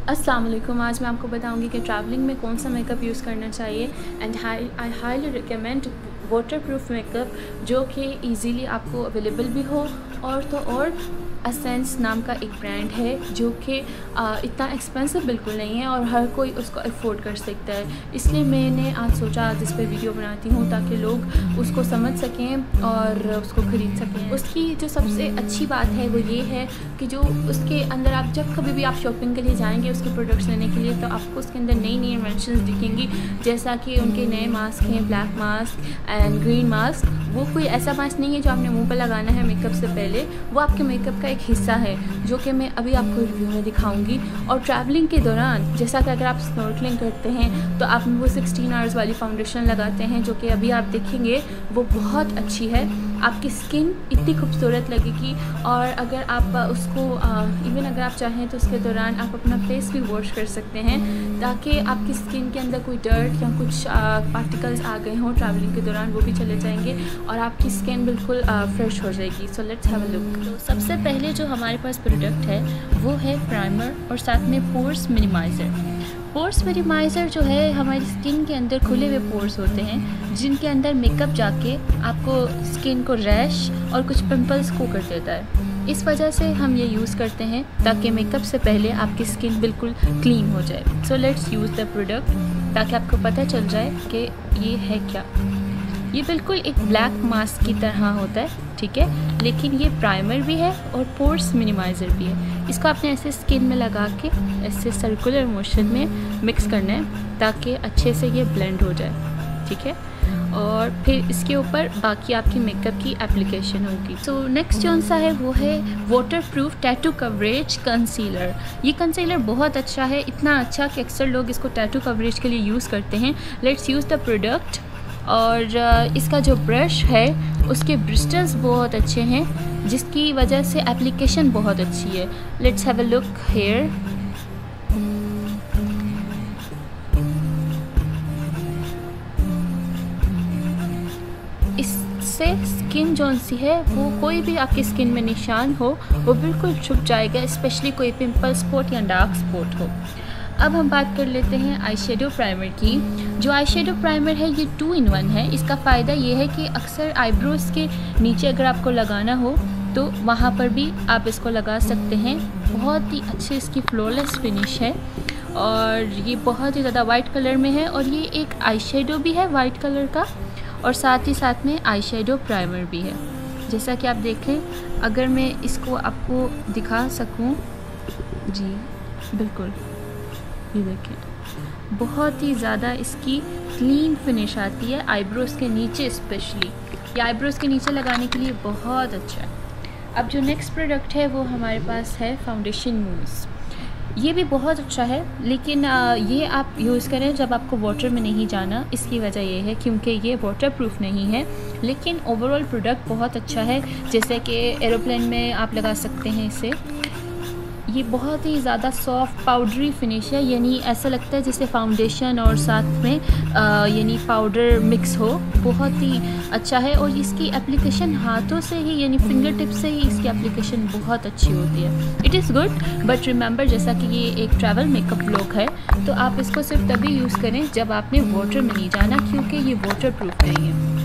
अस्सलाम वालेकुम। आज मैं आपको बताऊंगी कि ट्रैवलिंग में कौन सा मेकअप यूज़ करना चाहिए and I highly recommend water proof makeup जो कि इजीली आपको अवेलेबल भी हो। और तो और एसेंस नाम का एक ब्रांड है जो कि इतना एक्सपेंसिव बिल्कुल नहीं है और हर कोई उसको अफोर्ड कर सकता है। इसलिए मैंने आज सोचा आज इस पर वीडियो बनाती हूँ ताकि लोग उसको समझ सकें और उसको ख़रीद सकें। उसकी जो सबसे अच्छी बात है वो ये है कि जो उसके अंदर आप जब कभी भी आप शॉपिंग के लिए जाएंगे उसके प्रोडक्ट्स लेने के लिए, तो आपको उसके अंदर नई नई इन्वेंशंस दिखेंगी। जैसा कि उनके नए मास्क हैं, black mask and green mask. वो कोई ऐसा मास्क नहीं है जो आपने मुंह पर लगाना है मेकअप से पहले, वो आपके मेकअप का एक हिस्सा है जो कि मैं अभी आपको रिव्यू में दिखाऊंगी। और ट्रैवलिंग के दौरान जैसा कि अगर आप स्नॉर्कलिंग करते हैं तो आप वो 16 आवर्स वाली फाउंडेशन लगाते हैं जो कि अभी आप देखेंगे वो बहुत अच्छी है। आपकी स्किन इतनी खूबसूरत लगेगी। और अगर आप उसको इवन अगर आप चाहें तो उसके दौरान आप अपना फेस भी वॉश कर सकते हैं ताकि आपकी स्किन के अंदर कोई डर्ट या कुछ पार्टिकल्स आ गए हों ट्रैवलिंग के दौरान, वो भी चले जाएंगे और आपकी स्किन बिल्कुल फ्रेश हो जाएगी। So let's have a look. तो सबसे पहले जो हमारे पास प्रोडक्ट है वो है प्राइमर और साथ में पोर्स मिनिमाइज़र। पोर्स मिनिमाइज़र जो है हमारी स्किन के अंदर खुले हुए पोर्स होते हैं जिनके अंदर मेकअप जाके आपको स्किन को रैश और कुछ पिंपल्स को कर देता है। इस वजह से हम ये यूज़ करते हैं ताकि मेकअप से पहले आपकी स्किन बिल्कुल क्लीन हो जाए। So let's use the product ताकि आपको पता चल जाए कि ये है क्या। ये बिल्कुल एक ब्लैक मास्क की तरह होता है, ठीक है, लेकिन ये प्राइमर भी है और पोर्स मिनिमाइज़र भी है। इसको आपने ऐसे स्किन में लगा के ऐसे सर्कुलर मोशन में मिक्स करना है ताकि अच्छे से ये ब्लेंड हो जाए, ठीक है। और फिर इसके ऊपर बाकी आपकी मेकअप की एप्लीकेशन होगी। सो नेक्स्ट जौन सा है वो है water proof tattoo coverage concealer. ये कंसीलर बहुत अच्छा है, इतना अच्छा कि अक्सर लोग इसको टैटू कवरेज के लिए यूज़ करते हैं। Let's use the product. और इसका जो ब्रश है उसके ब्रिस्टल्स बहुत अच्छे हैं जिसकी वजह से एप्लीकेशन बहुत अच्छी है। Let's have a look here. इससे स्किन जौन सी है वो कोई भी आपकी स्किन में निशान हो वो बिल्कुल छुप जाएगा, स्पेशली कोई पिंपल स्पॉट या डार्क स्पॉट हो। अब हम बात कर लेते हैं आई शेडो प्राइमर की। जो आई शेडो प्राइमर है ये 2 in 1 है। इसका फ़ायदा ये है कि अक्सर आईब्रोज़ के नीचे अगर आपको लगाना हो तो वहाँ पर भी आप इसको लगा सकते हैं। बहुत ही अच्छी इसकी फ्लॉलेस फिनिश है और ये बहुत ही ज़्यादा वाइट कलर में है और ये एक आई शेडो भी है वाइट कलर का और साथ ही साथ में आई शेडो प्राइमर भी है। जैसा कि आप देखें, अगर मैं इसको आपको दिखा सकूँ, जी बिल्कुल, ये देखें बहुत ही ज़्यादा इसकी क्लीन फिनिश आती है आईब्रोज़ के नीचे, स्पेशली ये आईब्रोज़ के नीचे लगाने के लिए बहुत अच्छा है। अब जो नेक्स्ट प्रोडक्ट है वो हमारे पास है फाउंडेशन मूस। ये भी बहुत अच्छा है लेकिन ये आप यूज़ करें जब आपको वाटर में नहीं जाना। इसकी वजह ये है क्योंकि ये वाटर प्रूफ नहीं है, लेकिन ओवरऑल प्रोडक्ट बहुत अच्छा है। जैसे कि एरोप्लेन में आप लगा सकते हैं इसे। ये बहुत ही ज़्यादा सॉफ्ट पाउडरी फिनिश है, यानी ऐसा लगता है जैसे फाउंडेशन और साथ में यानी पाउडर मिक्स हो। बहुत ही अच्छा है और इसकी एप्लीकेशन हाथों से ही यानी फिंगर टिप से ही इसकी एप्लीकेशन बहुत अच्छी होती है। It is good but remember, जैसा कि ये एक ट्रैवल मेकअप लुक है तो आप इसको सिर्फ तभी यूज़ करें जब आपने वाटर में नहीं जाना, क्योंकि ये वाटर प्रूफ नहीं है।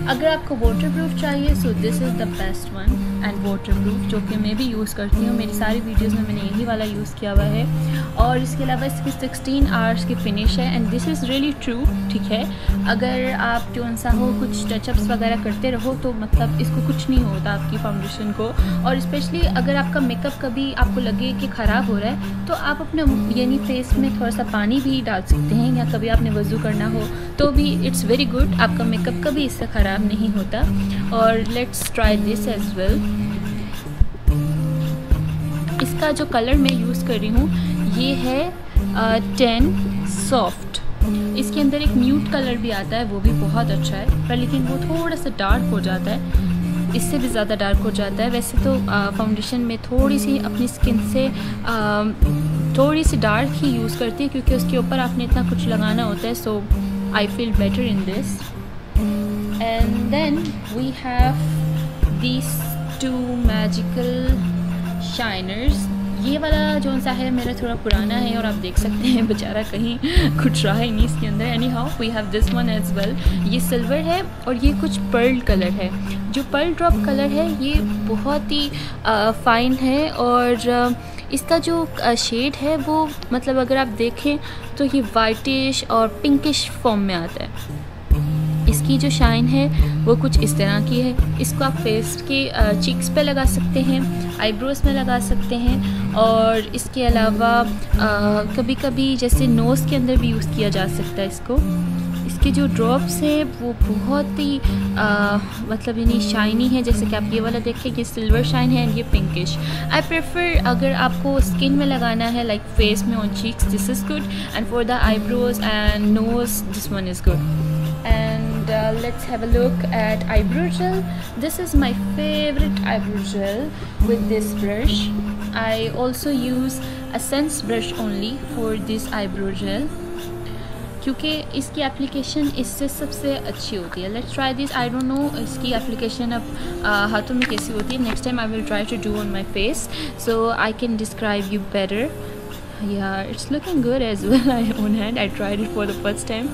अगर आपको वाटर प्रूफ चाहिए so this is the best one and water proof, जो कि मैं भी यूज़ करती हूँ। मेरी सारी वीडियोस में मैंने यही वाला यूज़ किया हुआ है। और इसके अलावा इसकी 16 आवर्स की फ़िनिश है and this is really true, ठीक है। अगर आप जो सा हो कुछ टचअप्स वगैरह करते रहो तो मतलब इसको कुछ नहीं होता आपकी फाउंडेशन को। और स्पेशली अगर आपका मेकअप कभी आपको लगे कि ख़राब हो रहा है तो आप अपने यानी फेस में थोड़ा सा पानी भी डाल सकते हैं, या कभी आपने वज़ू करना हो तो भी इट्स वेरी गुड, आपका मेकअप कभी इससे ख़राब नहीं होता। और let's try this as well. इसका जो कलर मैं यूज़ कर रही हूँ ये है 10 सॉफ्ट। इसके अंदर एक न्यूड कलर भी आता है, वो भी बहुत अच्छा है, पर लेकिन वो थोड़ा सा डार्क हो जाता है, इससे भी ज़्यादा डार्क हो जाता है। वैसे तो फाउंडेशन में थोड़ी सी अपनी स्किन से थोड़ी सी डार्क ही यूज़ करती है क्योंकि उसके ऊपर आपने इतना कुछ लगाना होता है। So I feel better in this. And then we have these 2 magical shiners। ये वाला जो सा है मेरा थोड़ा पुराना है और आप देख सकते हैं बेचारा कहीं कुछ रहा ही नहीं इसके अंदर। Anyhow we have this one as well. ये सिल्वर है और ये कुछ पर्ल कलर है। जो पर्ल ड्रॉप कलर है ये बहुत ही फाइन है और इसका जो शेड है वो मतलब अगर आप देखें तो ये वाइटिश और पिंकिश फॉर्म में आता है। इसकी जो शाइन है वो कुछ इस तरह की है। इसको आप फेस के चीक्स पे लगा सकते हैं, आईब्रोज में लगा सकते हैं और इसके अलावा कभी कभी जैसे नोज़ के अंदर भी यूज़ किया जा सकता है इसको। इसके जो ड्रॉप्स है वो बहुत ही मतलब यानी शाइनी है। जैसे कि आप ये वाला देखें, ये सिल्वर शाइन है एंड ये पिंकिश। आई प्रेफर अगर आपको स्किन में लगाना है लाइक फेस में on cheeks, this is good and for the eyebrows and nose this one is good. And let's have a look at eyebrow gel. This is my favorite eyebrow gel with this brush. I also use Essence brush only for this eyebrow gel क्योंकि इसकी application इससे सबसे अच्छी होती है। Let's try this. I don't know इसकी application अब हाथों में कैसी होती है। Next time I will try to do on my face so I can describe you better. Yeah, it's looking good as well on hand. I tried it for the first time.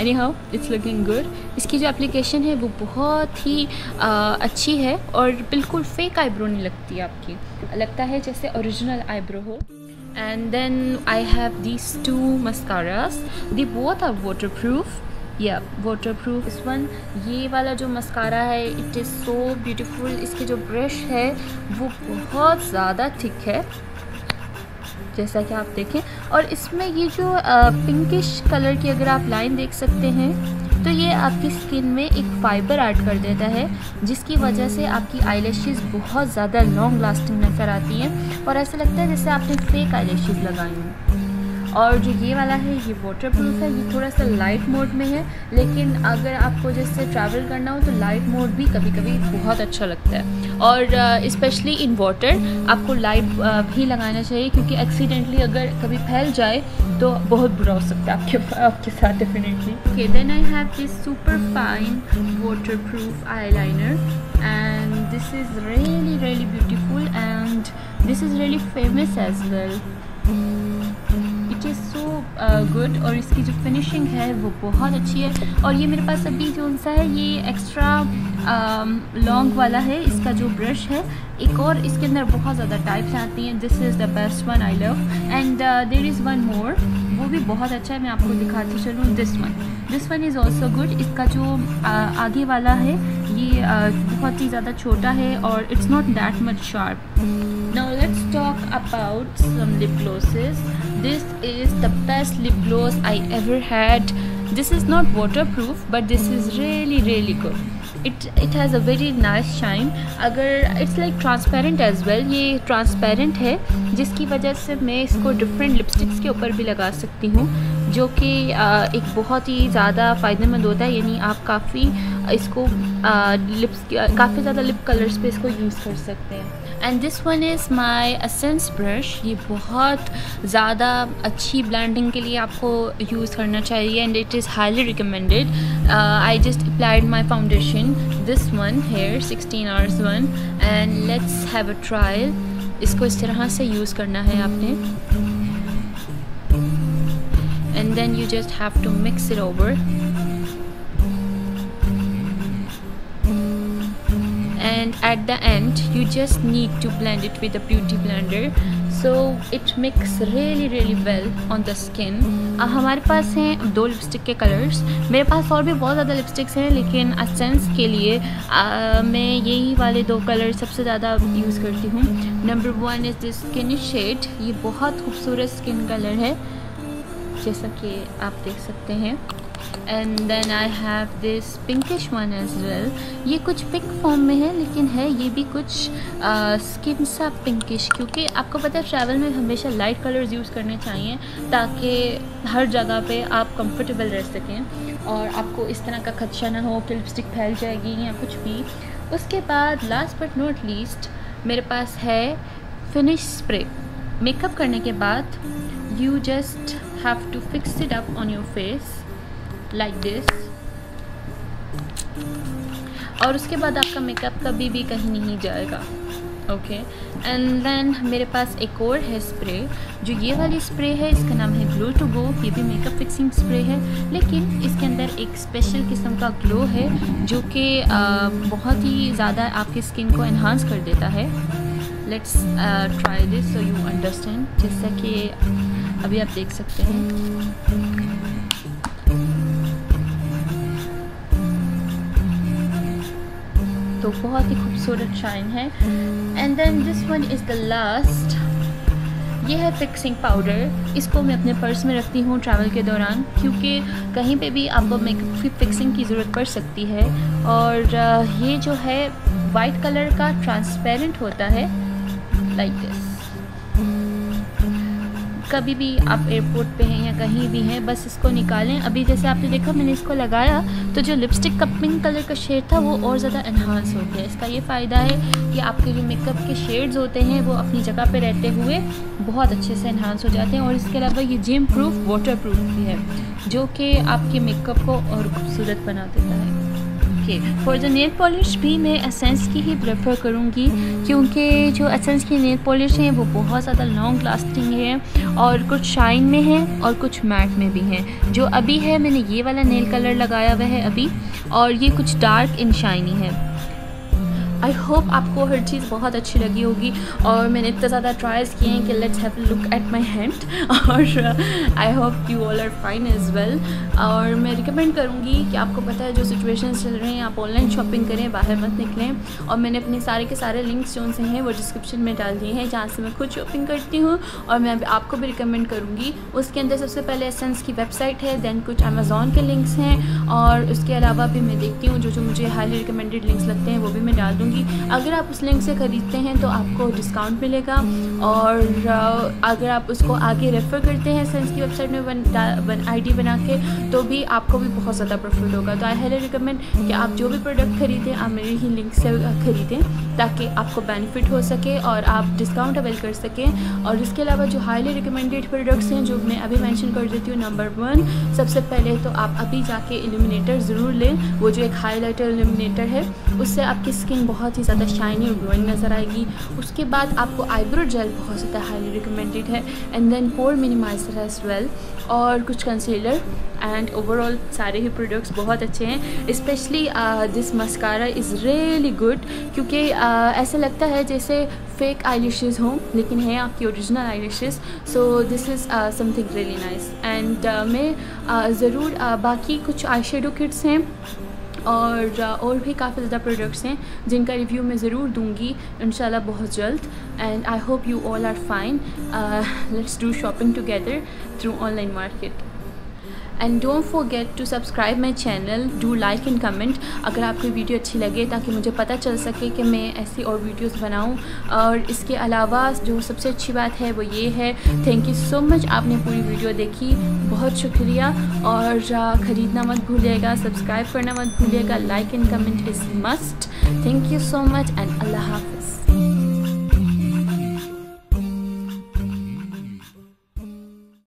Anyhow, it's looking good. इसकी जो application है वो बहुत ही अच्छी है और बिल्कुल fake eyebrow नहीं लगती आपकी, लगता है जैसे ओरिजिनल आईब्रो हो। And then I have these two mascaras. They both are waterproof. Yeah, waterproof. This one, ये वाला जो मस्कारा है it is so beautiful. इसके जो ब्रश है वो बहुत ज़्यादा थिक है जैसा कि आप देखें, और इसमें ये जो पिंकिश कलर की अगर आप लाइन देख सकते हैं तो ये आपकी स्किन में एक फाइबर ऐड कर देता है जिसकी वजह से आपकी आईलैशेस बहुत ज़्यादा लॉन्ग लास्टिंग नज़र आती हैं और ऐसा लगता है जैसे आपने फेक आईलैशेस लगाई हैं। और जो ये वाला है ये वाटर प्रूफ है। ये थोड़ा सा लाइट मोड में है, लेकिन अगर आपको जैसे ट्रैवल करना हो तो लाइट मोड भी कभी कभी बहुत अच्छा लगता है। और स्पेशली इन वाटर आपको लाइट भी लगाना चाहिए क्योंकि एक्सीडेंटली अगर कभी फैल जाए तो बहुत बुरा हो सकता है आपके साथ definitely. Okay, then I have this super fine waterproof eyeliner and this is really really beautiful and this is really famous as well. It is so good और इसकी जो फिनिशिंग है वो बहुत अच्छी है। और ये मेरे पास अभी जो सा है ये एक्स्ट्रा लॉन्ग वाला है। इसका जो ब्रश है एक और इसके अंदर बहुत ज़्यादा टाइप्स आती हैं। This is the best one I love and there is one more, वो भी बहुत अच्छा है, मैं आपको दिखाती चलूँ। This one is also good. इसका जो आगे वाला है ये बहुत ही ज़्यादा छोटा है और it's not that much sharp. Now let's talk about some lip glosses. This is the best lip gloss I ever had. This is not waterproof but this is really really good. It has a very nice shine. अगर it's like transparent as well, ये transparent है जिसकी वजह से मैं इसको different lipsticks के ऊपर भी लगा सकती हूँ जो कि एक बहुत ही ज़्यादा फ़ायदेमंद होता है। यानी आप काफ़ी इसको काफ़ी ज़्यादा लिप कलर्स पे इसको यूज़ कर सकते हैं। And this one is my essence brush. ये बहुत ज़्यादा अच्छी ब्लेंडिंग के लिए आपको यूज़ करना चाहिए and it is highly recommended. I just applied my foundation this one here 16 hours one and let's have a trial. इसको इस तरह से यूज़ करना है आपने and then you just have to mix it over and at the end you just need to blend it with a beauty blender so it mix really really well on the skin. हमारे पास हैं 2 lipstick के colours. मेरे पास और भी बहुत ज़्यादा lipsticks हैं लेकिन एसेंस के लिए मैं यही वाले 2 कलर सबसे ज़्यादा यूज़ करती हूँ। Number 1 is this skinny shade. ये बहुत खूबसूरत स्किन कलर है जैसा कि आप देख सकते हैं। And then I have this pinkish one as well. ये कुछ पिंक फॉर्म में है लेकिन है ये भी कुछ स्किन सा पिंकिश, क्योंकि आपको पता है ट्रैवल में हमेशा लाइट कलर्स यूज़ करने चाहिए ताकि हर जगह पे आप कंफर्टेबल रह सकें और आपको इस तरह का खदशा ना हो कि लिपस्टिक फैल जाएगी या कुछ भी। उसके बाद लास्ट बट नॉट लीस्ट मेरे पास है फिनिश स्प्रे। मेकअप करने के बाद you just have to fix it up on your face like this और उसके बाद आपका मेकअप कभी भी कहीं नहीं जाएगा। ओके। एंड देन मेरे पास एक और है स्प्रे, जो ये वाली स्प्रे है, इसका नाम है ग्लो टू गो। ये भी मेकअप फिक्सिंग स्प्रे है, लेकिन इसके अंदर एक स्पेशल किस्म का ग्लो है जो कि बहुत ही ज़्यादा आपकी स्किन को एनहांस कर देता है। Let's try this so you understand. जैसा कि अभी आप देख सकते हैं, तो बहुत ही खूबसूरत शाइन है। And then this one is the last, ये है फिक्सिंग पाउडर। इसको मैं अपने पर्स में रखती हूँ ट्रैवल के दौरान, क्योंकि कहीं पे भी आपको मेकअप की फिक्सिंग की ज़रूरत पड़ सकती है। और ये जो है वाइट कलर का ट्रांसपेरेंट होता है, लाइक दिस। कभी भी आप एयरपोर्ट पे हैं या कहीं भी हैं, बस इसको निकालें। अभी जैसे आपने देखा मैंने इसको लगाया तो जो लिपस्टिक का पिंक कलर का शेड था वो और ज़्यादा एनहांस हो गया। इसका ये फ़ायदा है कि आपके जो मेकअप के शेड्स होते हैं वो अपनी जगह पे रहते हुए बहुत अच्छे से एनहांस हो जाते हैं। और इसके अलावा ये जिम प्रूफ, वाटर प्रूफ भी है, जो कि आपके मेकअप को और खूबसूरत बना देता है। फॉर द नेल पॉलिश भी मैं एसेंस की ही प्रेफर करूँगी, क्योंकि जो एसेंस की नेल पॉलिश हैं वो बहुत ज़्यादा लॉन्ग लास्टिंग है और कुछ शाइन में है और कुछ मैट में भी हैं। जो अभी है, मैंने ये वाला नेल कलर लगाया हुआ है अभी, और ये कुछ डार्क इन शाइनी है। आई होप आपको हर चीज़ बहुत अच्छी लगी होगी, और मैंने इतना ज़्यादा ट्राइज किए हैं कि let's have a look at my hand, और I hope you all are fine as well. और मैं रिकमेंड करूँगी कि आपको पता है जो सिचुएशंस चल रहे हैं, आप ऑनलाइन शॉपिंग करें, बाहर मत निकलें। और मैंने अपने सारे के सारे लिंक्स जो से हैं वो डिस्क्रिप्शन में डाल दिए हैं, जहाँ से मैं खुद शॉपिंग करती हूँ, और मैं आपको भी रिकमेंड करूँगी। उसके अंदर सबसे पहले एसेंस की वेबसाइट है, दैन कुछ अमेज़ॉन के लिंक्स हैं, और उसके अलावा भी मैं देखती हूँ जो मुझे हाईली रिकमेंडेड लिंक्स लगते हैं वो भी मैं डाल दूँगी। अगर आप उस लिंक से ख़रीदते हैं तो आपको डिस्काउंट मिलेगा, और अगर आप उसको आगे रेफ़र करते हैं एसेंस की वेबसाइट में आईडी बना के, तो भी आपको भी बहुत ज़्यादा प्रॉफिट होगा। तो आई हाईली रिकमेंड कि आप जो भी प्रोडक्ट ख़रीदें आप मेरे ही लिंक से ख़रीदें, ताकि आपको बेनिफिट हो सके और आप डिस्काउंट अवेल कर सकें। और इसके अलावा जो हाईली रिकमेंडेड प्रोडक्ट्स हैं जो मैं अभी मेंशन कर देती हूँ, नंबर 1 सबसे पहले तो आप अभी जाके इल्यूमिनेटर ज़रूर लें। वो जो एक हाईलाइटर इल्यूमिनेटर है, उससे आपकी स्किन बहुत ही ज़्यादा शाइनी और ग्लोइंग नज़र आएगी। उसके बाद आपको आईब्रो जेल बहुत ज़्यादा हाईली रिकमेंडेड है, and then pore minimizer as well, और कुछ कंसीलर। एंड ओवरऑल सारे ही प्रोडक्ट्स बहुत अच्छे हैं। Specially this mascara is really good, क्योंकि ऐसा लगता है जैसे फेक आईलैशेस हों, लेकिन है आपकी original eyelashes. So this is something really nice. And मैं ज़रूर बाकी कुछ आई शेडो किट्स हैं और भी काफ़ी ज़्यादा प्रोडक्ट्स हैं जिनका रिव्यू मैं ज़रूर दूंगी इंशाल्लाह बहुत जल्द। And I hope you all are fine. Let's do shopping together through online market. And don't forget to subscribe my channel, do like and comment अगर आपको वीडियो अच्छी लगे, ताकि मुझे पता चल सके कि मैं ऐसी और वीडियोस बनाऊं। और इसके अलावा जो सबसे अच्छी बात है वो ये है, थैंक यू सो मच, आपने पूरी वीडियो देखी, बहुत शुक्रिया। और ख़रीदना मत भूलिएगा, सब्सक्राइब करना मत भूलिएगा, like and comment is must. Thank you so much and अल्लाह हाफ़िज़।